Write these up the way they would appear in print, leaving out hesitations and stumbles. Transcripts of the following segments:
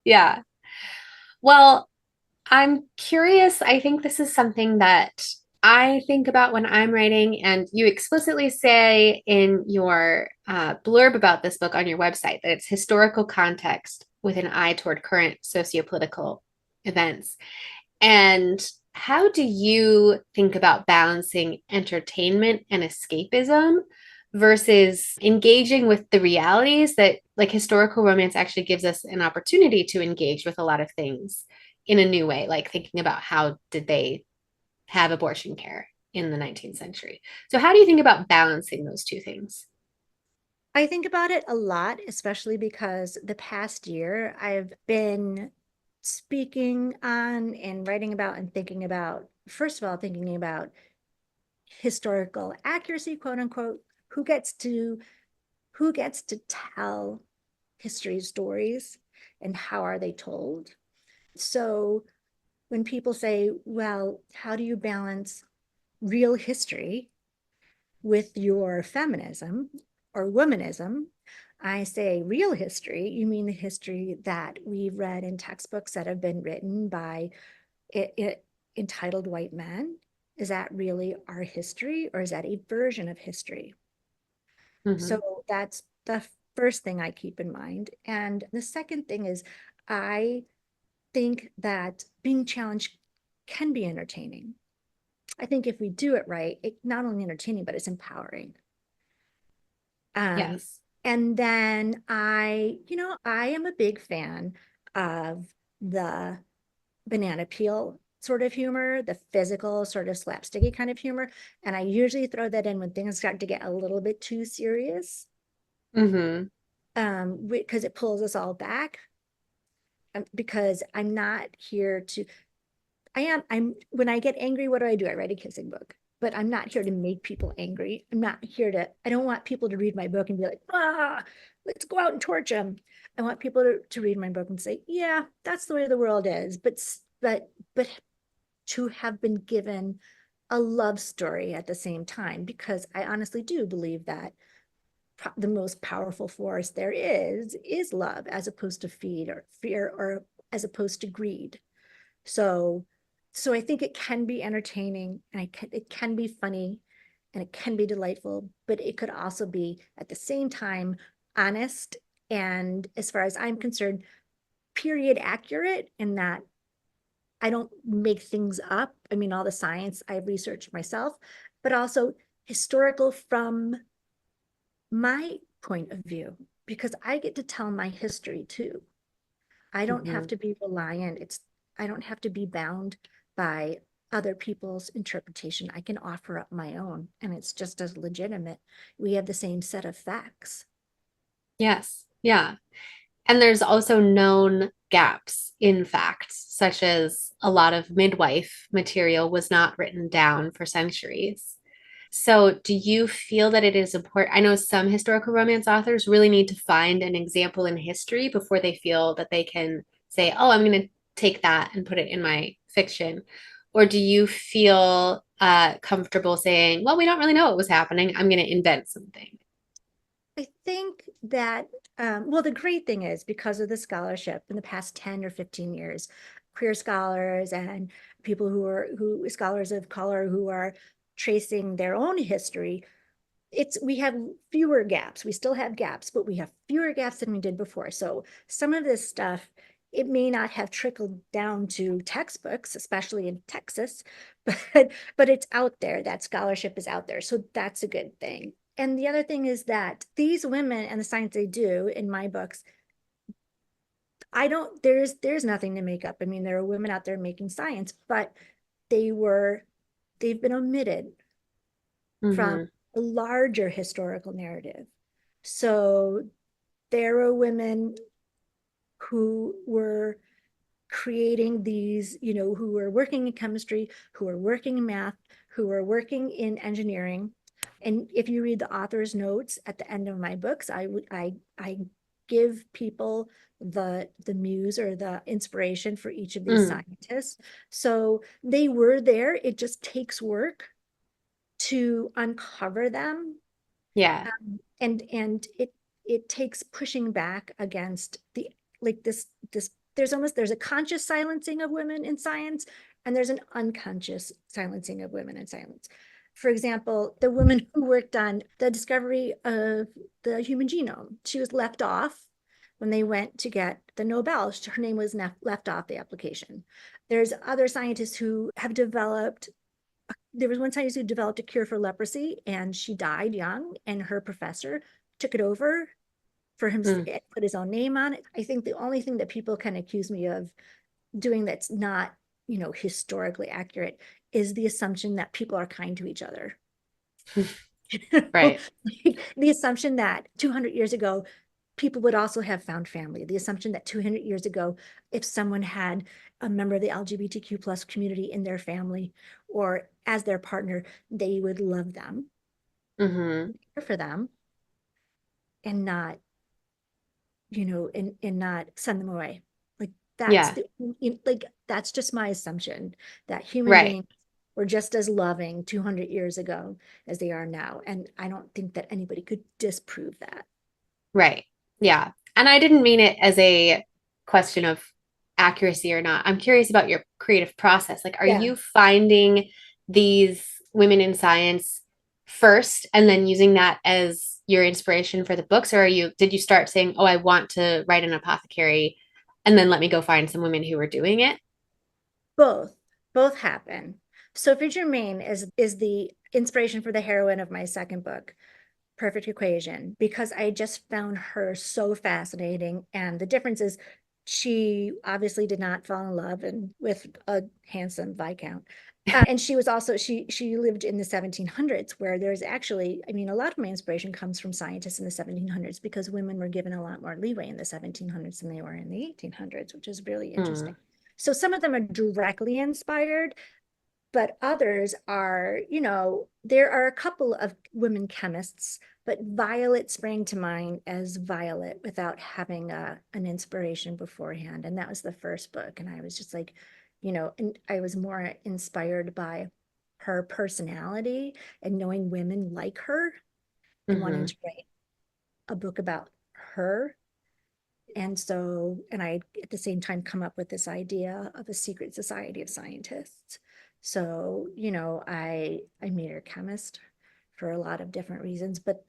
Yeah. Well, I'm curious. I think this is something that I think about when I'm writing, and you explicitly say in your blurb about this book on your website that it's historical context with an eye toward current sociopolitical events. And how do you think about balancing entertainment and escapism versus engaging with the realities that, like, historical romance actually gives us an opportunity to engage with a lot of things in a new way, like thinking about how did they have abortion care in the 19th century. So how do you think about balancing those two things? I think about it a lot, especially because the past year I've been speaking on and writing about and thinking about, first of all, thinking about historical accuracy, quote unquote, who gets to who gets to tell history stories and how are they told. So when people say, well, how do you balance real history with your feminism or womanism? I say real history, you mean the history that we've read in textbooks that have been written by entitled white men? Is that really our history, or is that a version of history? So Mm-hmm. that's the first thing I keep in mind. And the second thing is, I think that being challenged can be entertaining. I think if we do it right, it's not only entertaining, but it's empowering. Um, Yes. and then I am a big fan of the banana peel sort of humor, the physical sort of slapsticky kind of humor. And I usually throw that in when things start to get a little bit too serious, Mm-hmm. because it pulls us all back. Because I'm not here to, when I get angry, what do? I write a kissing book. But I'm not here to make people angry. I don't want people to read my book and be like, let's go out and torch them. I want people to read my book and say, yeah, that's the way the world is. But to have been given a love story at the same time, because I honestly do believe that the most powerful force there is love, as opposed to fear, or as opposed to greed. So so I think it can be entertaining, and it can be funny, and it can be delightful, but it could also be at the same time honest, and as far as I'm concerned, period accurate, in that I don't make things up. I mean, all the science I've researched myself, but also historical from my point of view, because I get to tell my history too. I don't have Mm-hmm. to be reliant. I don't have to be bound by other people's interpretation. I can offer up my own, and it's just as legitimate. We have the same set of facts. Yes. Yeah. And there's also known gaps in facts, such as a lot of midwife material was not written down for centuries. So, do you feel that it is important? I know some historical romance authors really need to find an example in history before they feel that they can say, oh, I'm going to take that and put it in my fiction. Or do you feel comfortable saying, well, we don't really know what was happening. I'm going to invent something? I think that, well, the great thing is, because of the scholarship in the past 10 or 15 years, queer scholars and people who scholars of color who are tracing their own history, we have fewer gaps. We still have gaps, but we have fewer gaps than we did before. So some of this stuff, it may not have trickled down to textbooks, especially in Texas, but it's out there. That scholarship is out there. So that's a good thing. And the other thing is that these women and the science they do in my books, I don't, there's nothing to make up. I mean, there are women out there making science, but they were, they've been omitted from Mm-hmm. a larger historical narrative. So there are women who were creating these, who were working in chemistry, who were working in math, who were working in engineering. And if you read the author's notes at the end of my books, I give people the muse or the inspiration for each of these Mm. scientists. So they were there. It just takes work to uncover them. Yeah. And it takes pushing back against the, like, this there's a conscious silencing of women in science, and there's an unconscious silencing of women in science. For example, the woman who worked on the discovery of the human genome, she was left off when they went to get the Nobel. Her name was left off the application. There's other scientists who have developed, there was one scientist who developed a cure for leprosy, and she died young, and her professor took it over for him, Mm. put his own name on it. I think the only thing that people can accuse me of doing that's not, historically accurate is the assumption that people are kind to each other. Right. The assumption that 200 years ago, people would also have found family. The assumption that 200 years ago, if someone had a member of the LGBTQ plus community in their family or as their partner, they would love them, Hmm. care for them, and not, and not send them away. Like Yeah. that's just my assumption that human Right. beings were just as loving 200 years ago as they are now. And I don't think that anybody could disprove that. Right. Yeah. And I didn't mean it as a question of accuracy or not. I'm curious about your creative process. Like, are Yeah. you finding these women in science first and then using that as your inspiration for the books? Or did you start saying, oh, I want to write an apothecary and then let me go find some women who were doing it? Both, both happen. Sophie Germain is the inspiration for the heroine of my second book, Perfect Equation, because I just found her so fascinating. And the difference is she obviously did not fall in love and with a handsome viscount. And she was also she lived in the 1700s, where there's actually, I mean, a lot of my inspiration comes from scientists in the 1700s, because women were given a lot more leeway in the 1700s than they were in the 1800s, which is really interesting. Mm, So some of them are directly inspired, but others are, there are a couple of women chemists, but Violet sprang to mind as Violet without having an inspiration beforehand. And that was the first book. And I was just like, and I was more inspired by her personality and knowing women like her and wanting hmm. to write a book about her. And so, and I at the same time come up with this idea of a secret society of scientists. So, I made her a chemist for a lot of different reasons, but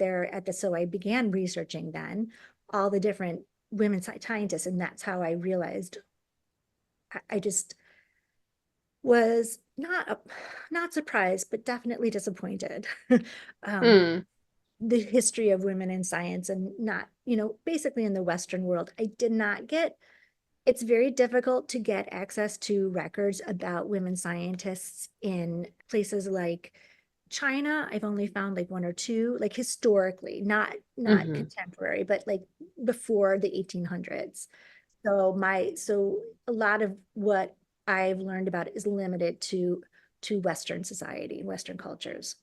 so I began researching then all the different women scientists, and that's how I realized I just was not surprised, but definitely disappointed. um, Mm, the history of women in science, and not, basically in the Western world, I did not get, it's very difficult to get access to records about women scientists in places like China. I've only found like one or two, like historically, not hmm. contemporary, but like before the 1800s. So a lot of what I've learned about it is limited to Western society, Western cultures.